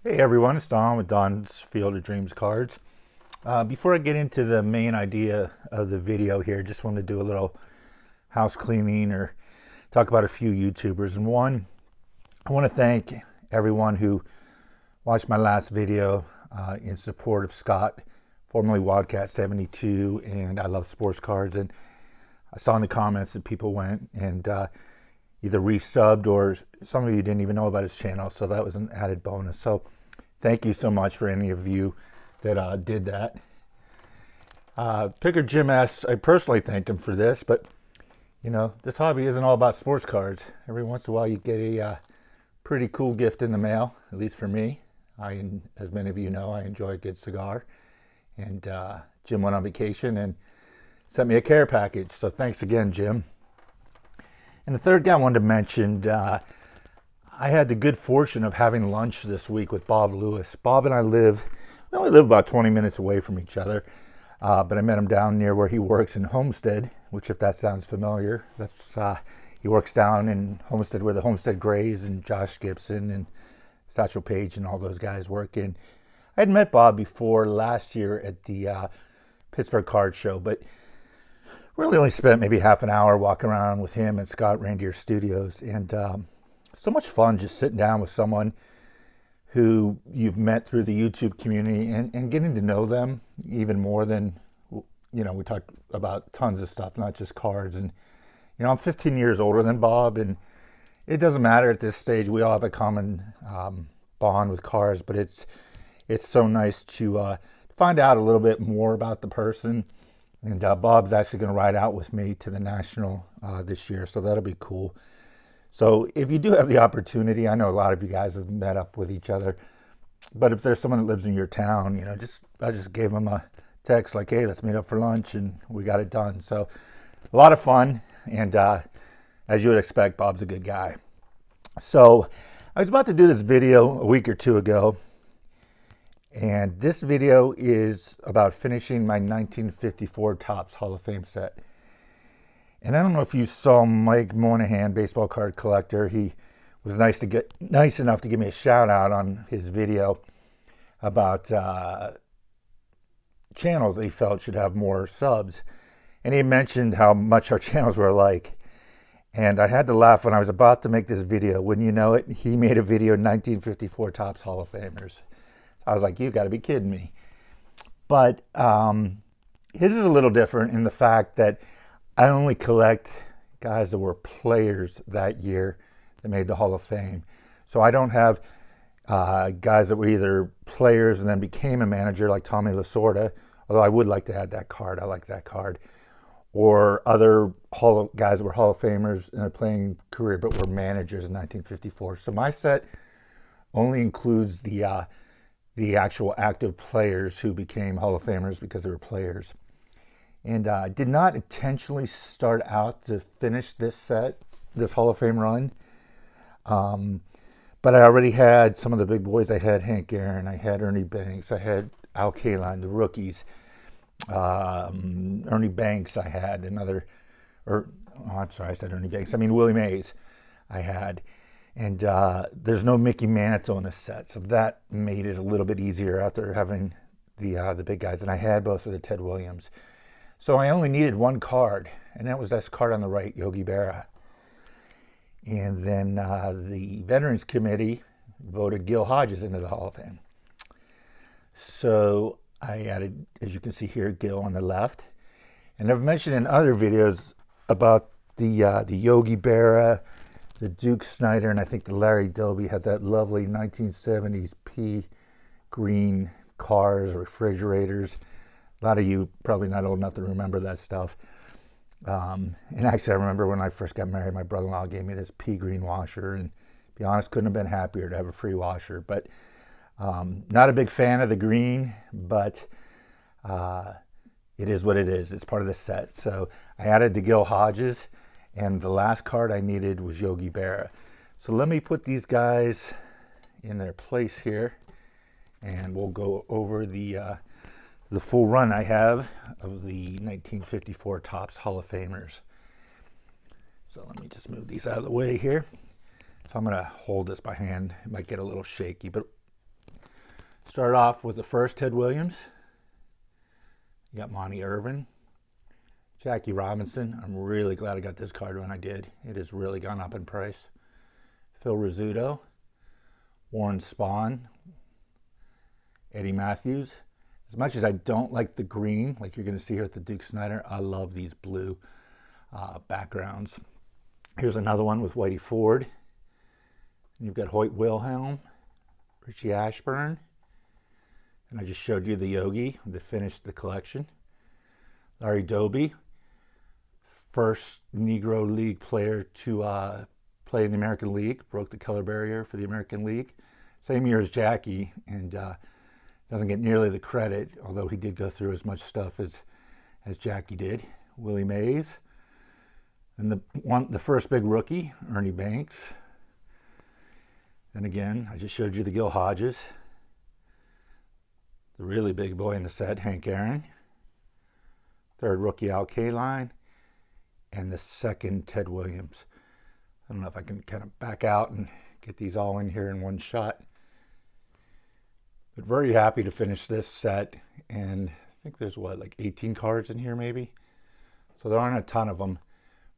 Hey everyone, it's Don with Don's Field of Dreams Cards. Before I get into the main idea of the video here, just want to do a little house cleaning or talk about a few YouTubers. And one, I want to thank everyone who watched my last video in support of Scott, formerly Wildcat72, and I Love Sports Cards. And I saw in the comments that people went and either resubbed or some of you didn't even know about his channel, so that was an added bonus. So thank you so much for any of you that did that. Picker Jim S., I personally thanked him for this, but you know, this hobby isn't all about sports cards. Every once in a while you get a pretty cool gift in the mail, at least for me. As many of you know, I enjoy a good cigar. And Jim went on vacation and sent me a care package, so thanks again, Jim. And the third guy I wanted to mention, I had the good fortune of having lunch this week with Bob Lewis. Bob and I we only live about 20 minutes away from each other, but I met him down near where he works in Homestead, which if that sounds familiar, he works down in Homestead where the Homestead Grays and Josh Gibson and Satchel Paige and all those guys work in. I had met Bob before last year at the Pittsburgh Card Show, but really only spent maybe half an hour walking around with him at Scott Reindeer Studios. And so much fun just sitting down with someone who you've met through the YouTube community and getting to know them even more than, you know, we talked about tons of stuff, not just cards. And, you know, I'm 15 years older than Bob, and it doesn't matter at this stage. We all have a common bond with cards, but it's so nice to find out a little bit more about the person. And Bob's actually going to ride out with me to the National this year, so that'll be cool. So if you do have the opportunity, I know a lot of you guys have met up with each other, but if there's someone that lives in your town, you know, I just gave them a text like, hey, let's meet up for lunch, and we got it done. So a lot of fun, and as you would expect, Bob's a good guy. So I was about to do this video a week or two ago, and this video is about finishing my 1954 Topps Hall of Fame set. And I don't know if you saw Mike Monahan, baseball card collector. He was nice enough to give me a shout out on his video about channels that he felt should have more subs. And he mentioned how much our channels were alike. And I had to laugh when I was about to make this video. Wouldn't you know it? He made a video 1954 Topps Hall of Famers. I was like, you got to be kidding me. But his is a little different in the fact that I only collect guys that were players that year that made the Hall of Fame. So I don't have guys that were either players and then became a manager like Tommy Lasorda, although I would like to add that card. I like that card. Or other guys that were Hall of Famers in a playing career but were managers in 1954. So my set only includes the actual active players who became Hall of Famers because they were players. And I did not intentionally start out to finish this set, this Hall of Fame run. But I already had some of the big boys. I had Hank Aaron, I had Ernie Banks, I had Al Kaline, the rookies. Ernie Banks I had, I'm sorry, I said Ernie Banks. I mean Willie Mays I had. And there's no Mickey Mantle in this set, so that made it a little bit easier after having the big guys. And I had both of the Ted Williams. So I only needed one card, and that was this card on the right, Yogi Berra. And then the Veterans Committee voted Gil Hodges into the Hall of Fame. So I added, as you can see here, Gil on the left. And I've mentioned in other videos about the Yogi Berra, the Duke Snyder, and I think the Larry Doby had that lovely 1970s pea green cars, refrigerators. A lot of you probably not old enough to remember that stuff. And actually, I remember when I first got married, my brother-in-law gave me this pea green washer, and to be honest, couldn't have been happier to have a free washer. But not a big fan of the green, but it is what it is. It's part of the set. So I added the Gil Hodges, and the last card I needed was Yogi Berra. So let me put these guys in their place here, and we'll go over the full run I have of the 1954 Topps Hall of Famers. So let me just move these out of the way here. So I'm going to hold this by hand. It might get a little shaky, but Start off with the first Ted Williams. You got Monty Irvin, Jackie Robinson. I'm really glad I got this card when I did. It has really gone up in price. Phil Rizzuto, Warren Spahn, Eddie Matthews. As much as I don't like the green, like you're going to see here at the Duke Snider, I love these blue backgrounds. Here's another one with Whitey Ford. You've got Hoyt Wilhelm, Richie Ashburn, and I just showed you the Yogi to finish the collection. Larry Doby, first Negro League player to play in the American League, broke the color barrier for the American League. Same year as Jackie, and doesn't get nearly the credit, although he did go through as much stuff as Jackie did. Willie Mays, and the first big rookie, Ernie Banks. And again, I just showed you the Gil Hodges. The really big boy in the set, Hank Aaron. Third rookie, Al Kaline. And the second, Ted Williams. I don't know if I can kind of back out and get these all in here in one shot. But very happy to finish this set. And I think there's what, like 18 cards in here maybe? So there aren't a ton of them.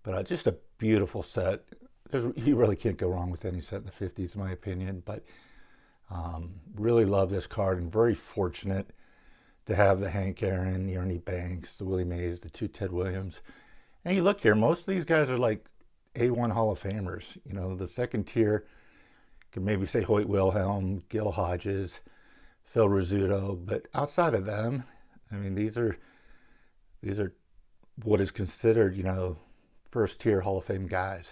But just a beautiful set. You really can't go wrong with any set in the 50s, in my opinion. But really love this card, and very fortunate to have the Hank Aaron, the Ernie Banks, the Willie Mays, the two Ted Williams. And you look here, most of these guys are like A1 Hall of Famers. You know, the second tier, could maybe say Hoyt Wilhelm, Gil Hodges, Phil Rizzuto. But outside of them, I mean, these are what is considered, you know, first tier Hall of Fame guys.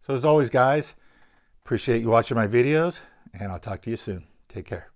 So as always, guys, appreciate you watching my videos, and I'll talk to you soon. Take care.